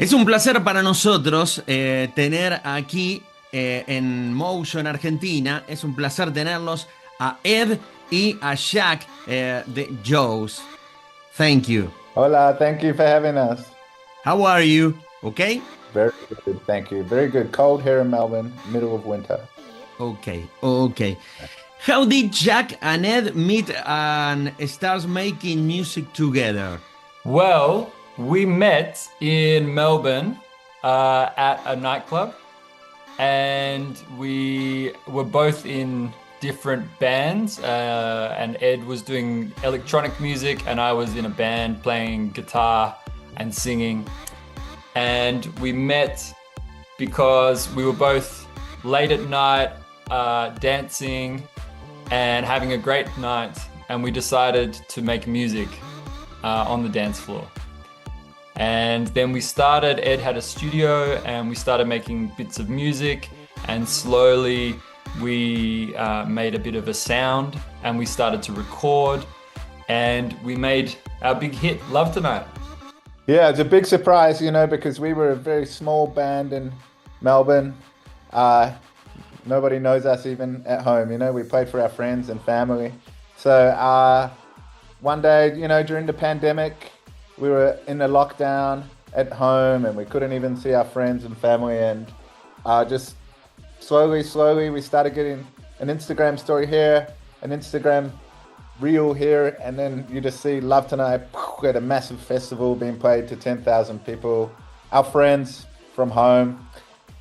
Es un placer para nosotros tener aquí en Motion Argentina. Es un placer tenerlos a Ed y a Jack de Shouse. Thank you. Hola, thank you for having us. How are you? Okay? Very good, thank you. Very good. Cold here in Melbourne, middle of winter. Okay, okay. How did Jack and Ed meet and start making music together? Well, we met in Melbourne at a nightclub, and we were both in different bands. And Ed was doing electronic music, and I was in a band playing guitar and singing. And we met because we were both late at night dancing and having a great night, and we decided to make music on the dance floor. And then we started, Ed had a studio, and we started making bits of music, and slowly we made a bit of a sound, and we started to record, and we made our big hit, Love Tonight. Yeah, it's a big surprise, because we were a very small band in Melbourne. Nobody knows us even at home, we played for our friends and family. So one day, during the pandemic, we were in the lockdown at home and we couldn't even see our friends and family, and just slowly we started getting an Instagram story here, an Instagram reel here, and then you just see Love Tonight at a massive festival being played to 10,000 people. Our friends from home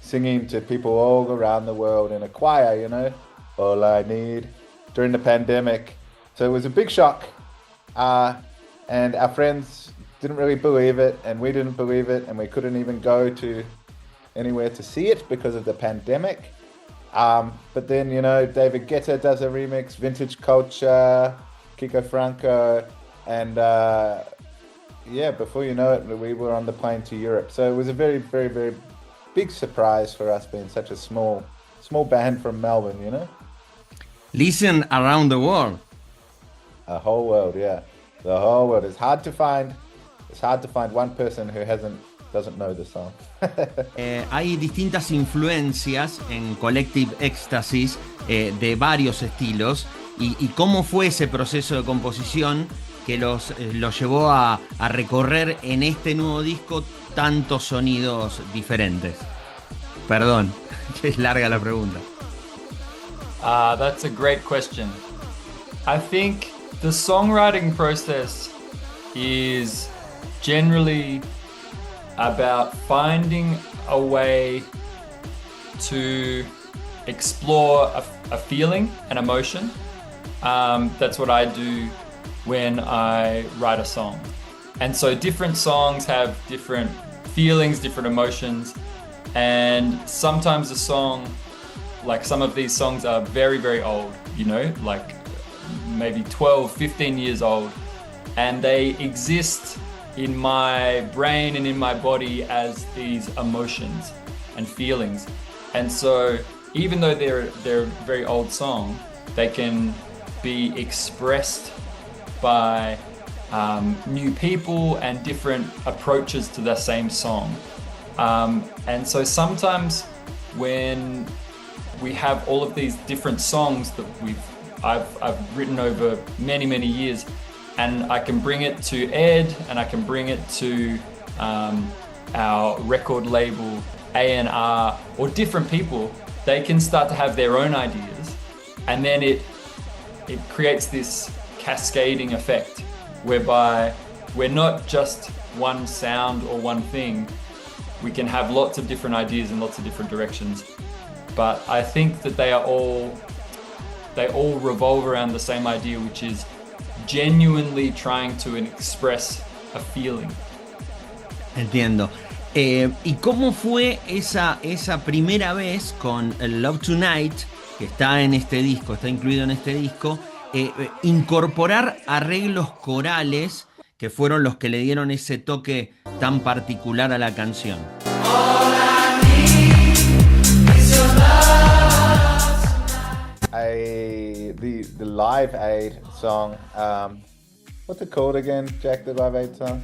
singing to people all around the world in a choir, all I need during the pandemic. So it was a big shock, and our friends didn't really believe it, and we didn't believe it, and we couldn't even go to anywhere to see it because of the pandemic. But then, David Guetta does a remix, Vintage Culture, Kiko Franco, and before you know it, we were on the plane to Europe. So it was a very, very, very big surprise for us being such a small band from Melbourne, Listen around the world. A whole world, yeah. The whole world. It's hard to find one person who doesn't know the song. Hay distintas influencias en Collective Ecstasy de varios estilos y cómo fue ese proceso de composición que los llevó a recorrer en este nuevo disco tantos sonidos diferentes. Perdón, que es larga la pregunta. That's a great question. I think the songwriting process is generally about finding a way to explore a feeling, an emotion. That's what I do when I write a song. And so different songs have different feelings, different emotions. And sometimes a song, like some of these songs are very, very old, like maybe 12, 15 years old. And they exist in my brain and in my body as these emotions and feelings. And so even though they're a very old song, they can be expressed by new people and different approaches to the same song. And so sometimes when we have all of these different songs that I've written over many, many years, and I can bring it to Ed, and I can bring it to our record label, A&R, or different people, they can start to have their own ideas, and then it creates this cascading effect whereby we're not just one sound or one thing. We can have lots of different ideas in lots of different directions, but I think that they all revolve around the same idea, which is genuinely trying to express a feeling. Entiendo. ¿Y cómo fue esa primera vez con Love Tonight, que está en este disco, está incluido en este disco, incorporar arreglos corales que fueron los que le dieron ese toque tan particular a la canción? The Live Aid song, what's it called again, Jack, the Live Aid song?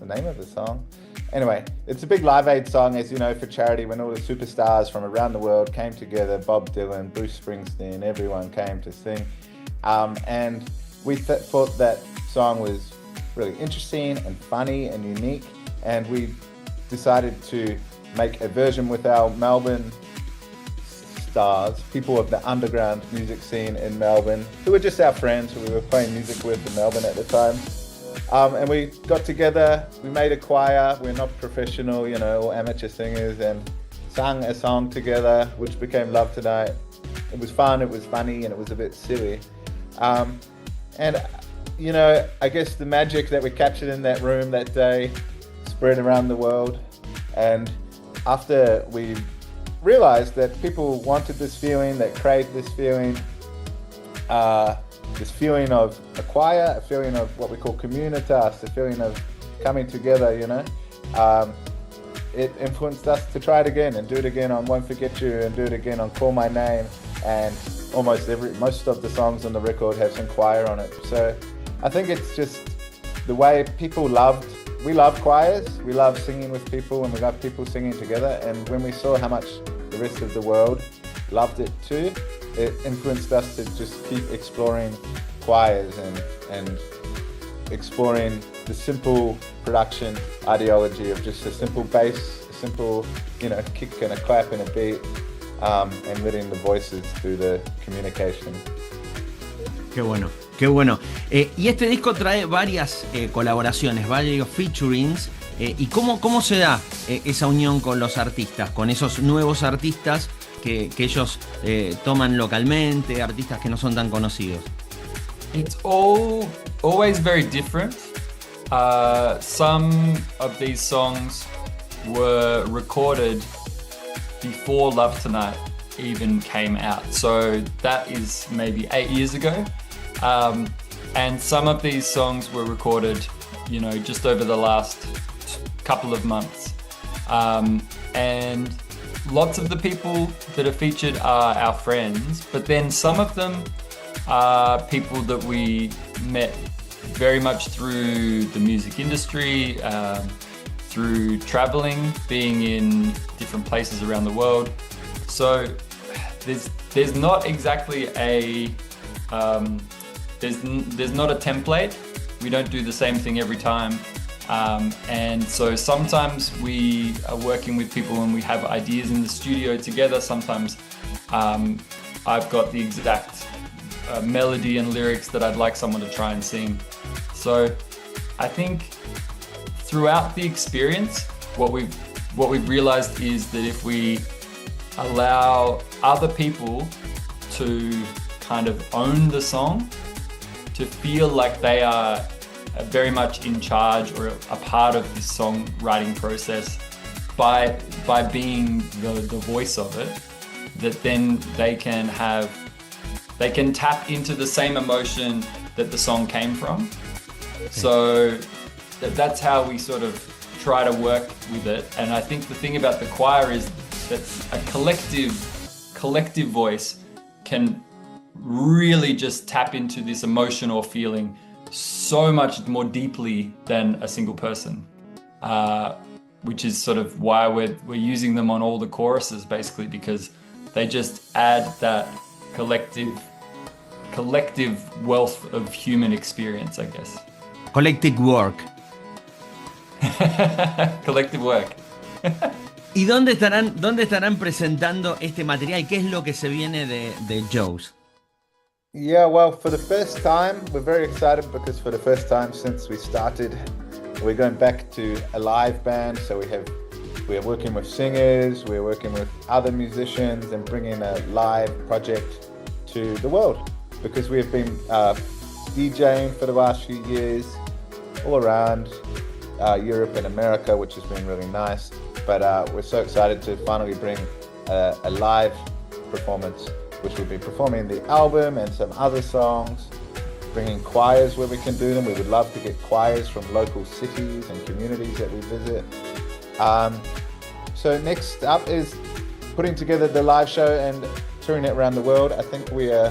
the name of the song? Anyway, it's a big Live Aid song, as you know, for charity, when all the superstars from around the world came together. Bob Dylan, Bruce Springsteen, everyone came to sing. And we thought that song was really interesting and funny and unique. And we decided to make a version with our Melbourne stars, people of the underground music scene in Melbourne, who were just our friends who we were playing music with in Melbourne at the time. And we got together, we made a choir, we're not professional, you know, all amateur singers, and sang a song together, which became Love Tonight. It was fun, it was funny, and it was a bit silly. And, you know, I guess the magic that we captured in that room that day spread around the world. And after we realized that people wanted this feeling, that craved this feeling of a choir, a feeling of what we call communitas, a feeling of coming together, you know. It influenced us to try it again and do it again on Won't Forget You and do it again on Call My Name, and most of the songs on the record have some choir on it. So I think it's just the way we love choirs, we love singing with people, and we love people singing together. And when we saw how much the rest of the world loved it too, it influenced us to just keep exploring choirs and exploring the simple production ideology of just a simple bass, a simple, you know, kick and a clap and a beat, and letting the voices do the communication. Qué bueno, qué bueno. Y este disco trae varias colaboraciones, varios featurings. ¿Y cómo se da esa unión con los artistas, con esos nuevos artistas que ellos toman localmente, artistas que no son tan conocidos? It's always very different. Some of these songs were recorded before Love Tonight even came out. So that is maybe 8 years ago. And some of these songs were recorded, you know, just over the last couple of months. And lots of the people that are featured are our friends, but then some of them are people that we met very much through the music industry, through traveling, being in different places around the world. So there's not exactly there's not a template. We don't do the same thing every time. And so sometimes we are working with people and we have ideas in the studio together. Sometimes I've got the exact melody and lyrics that I'd like someone to try and sing. So I think throughout the experience, what we've realized is that if we allow other people to kind of own the song, to feel like they are very much in charge or a part of the songwriting process by being the voice of it, that then they can tap into the same emotion that the song came from. So that's how we sort of try to work with it. And I think the thing about the choir is that a collective voice can really just tap into this emotion or feeling so much more deeply than a single person, which is sort of why we're using them on all the choruses, basically, because they just add that collective wealth of human experience, I guess. Collective work. Collective work. ¿Y dónde estarán presentando este material? ¿Qué es lo que se viene de Shouse? Yeah, well, for the first time, we're very excited because for the first time since we started, we're going back to a live band. So we are working with singers, we're working with other musicians and bringing a live project to the world, because we have been DJing for the last few years all around Europe and America, which has been really nice. But we're so excited to finally bring a live performance, which will be performing the album and some other songs, bringing choirs where we can do them. We would love to get choirs from local cities and communities that we visit. So next up is putting together the live show and touring it around the world. I think we are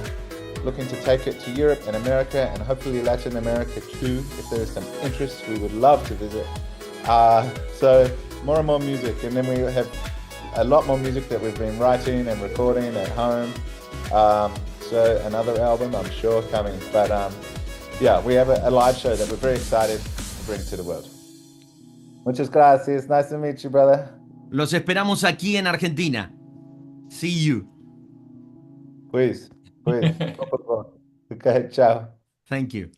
looking to take it to Europe and America and hopefully Latin America too. If there is some interest, we would love to visit. So more and more music, and then we have a lot more music that we've been writing and recording at home. So another album, I'm sure, coming. But yeah, we have a live show that we're very excited to bring to the world. Muchas gracias. Nice to meet you, brother. Los esperamos aquí en Argentina. See you. Please. Okay, ciao. Thank you.